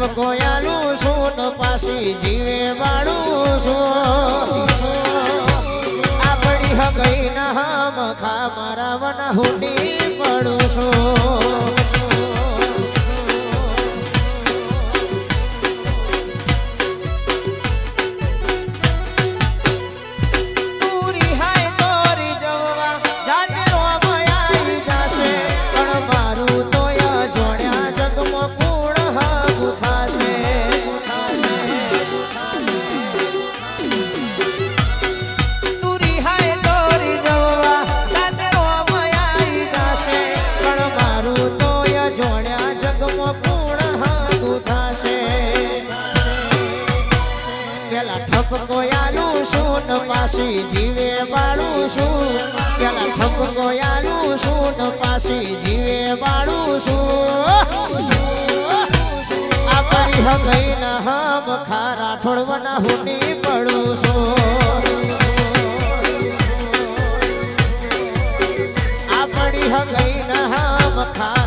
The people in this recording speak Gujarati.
ઠપકોયાલું છું ને પાછી જીવે વાળું છું આપણી હગઈ ના હમ ખા મારા વના હુડી પડું છું ઠપકોયાલું છું ને પાછી જીવે વાળું છું પેલા ઠપકોયાલું છું ને પાછી જીવે વાળું છું આપણી હગઈ ના હમ ખારા ઠોળવાના હુની પડું છું આપણી હગઈ ના હમ ખા